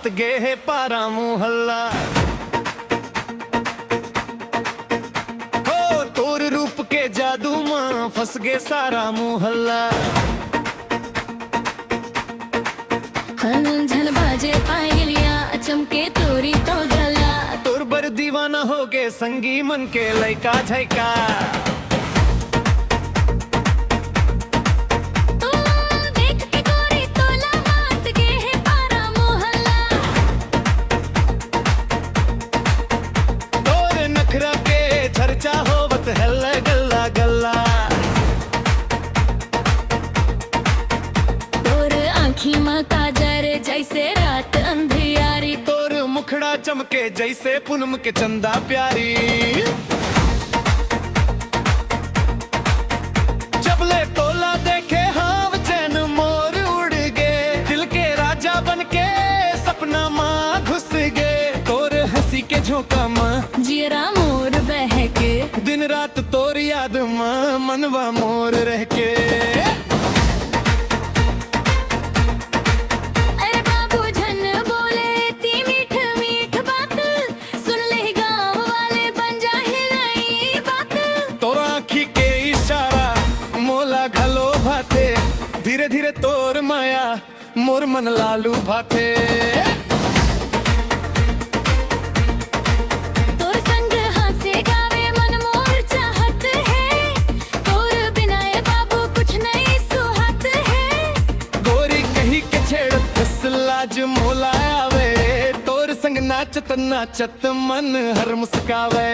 मात गे है पारा मुहल्ला। हो तोर रूप के जादू मां फंस गे सारा मुहल्ला। झन बाजे पायलिया चमके तोरी तो गला। तोर बर दीवाना हो गे संगी मन के लइका झैका। चर्चा होवत हल्ला गल्ला गल्ला। तोर आँखी में काजर जैसे रात अंधियारी। तोर मुखड़ा चमके जैसे पूनम के चंदा प्यारी। जबले तोला देखे हाव चैन मोर उड़ गे। दिल के राजा बन के सपना माँ घुस गे। तोर हंसी के झोंका माँ जियरा मोर बहके। दिन रात तोर याद माँ मनवा मोर रह के। अरे बाबू झन बोले ती मीठ मीठ बात। सुन ले गाँव वाले बन जाए नई बात। तोर आँखी के इशारा मोला घलो भाते। धीरे धीरे तोर माया मोर मन लालू भाते। आज मोला आवे तोर संग नाचत नाचत मन हर मुस्कावे।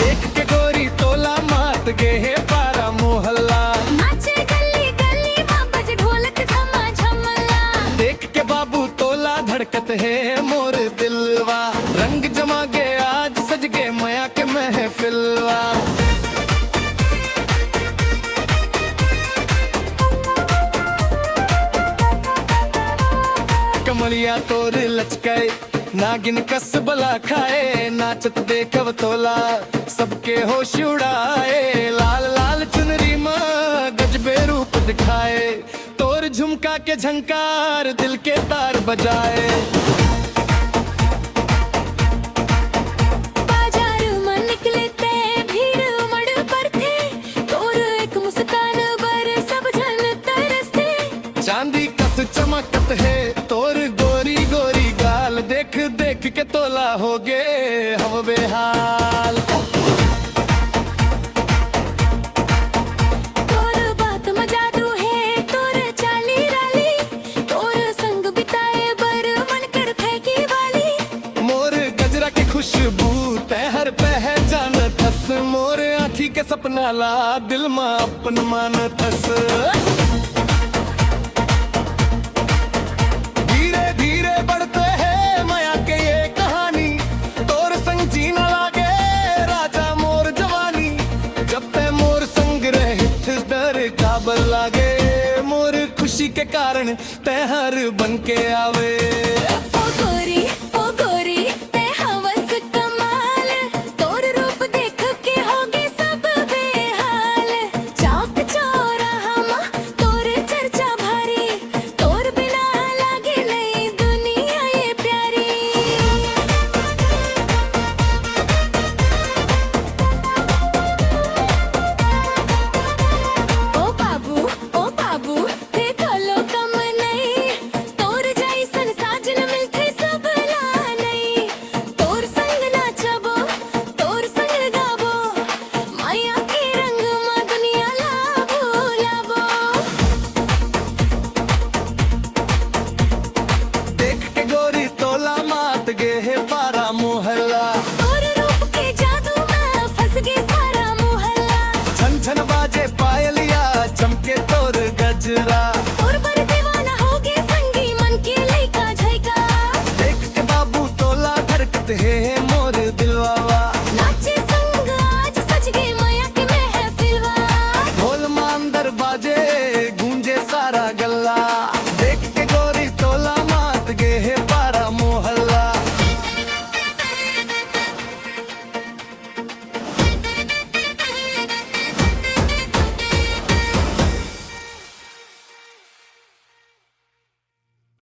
देख के गोरी तोला मात गे है पारा मोहल्ला। नाचे गली गली बाबज ढोलक झमा झमला। देख के बाबू तोला धड़कत है मोर दिलवा। रंग जमा गे आज सज गे माया के महफिलवा। कमलिया तोर लचकाए नागिन कस बला खाए। नाचत देखव तोला सबके होश उड़ाए। लाल लाल चुनरी माँ गजबे रूप दिखाए। तोर झुमका के झंकार दिल के तार बजाए। बाजार में निकले ते भीड़ उमड़ पर थे। तोर एक मुस्कान बर सब जन तरसते। चांदी कस चमकत है तोर गोरी गोरी गाल। देख देख के तोला हो गे हम बेहाल। तोर बात में जादू है तोर चाली राली। तोर संग बिताए बर मन कर फेंकी वाली। मोर गजरा की खुशबू तै हर पहचान थस। मोर आँखी के सपना ला दिल में अपन मान थस। लागे मोर खुशी के कारण तैयार बन के आवे। ओ गोरी ते हवस कमाल। तोर रूप देख के होगे सब बेहाल। चौक चौराहा मां तोर चर्चा भारी। तोर बिना लागे नहीं दुनिया ये प्यारी। ओ बाबू देखो लो कम नहीं। तोर जैसन साजन मिलते सब ला नहीं। तोर संग नाचबो तोर संग गाबो। माया के रंग में दुनिया ला भूलाबो। देख के गोरी तोला मात गे है पारा मोहल्ला। तोर रूप के जादू में फंस गे सारा मोहल्ला। छन छन बाजे पायलिया चमके तोर गजरा। तोर पर दीवाना हो गे संगी मन के लइका झैका। देख के बाबू तोला धड़कत है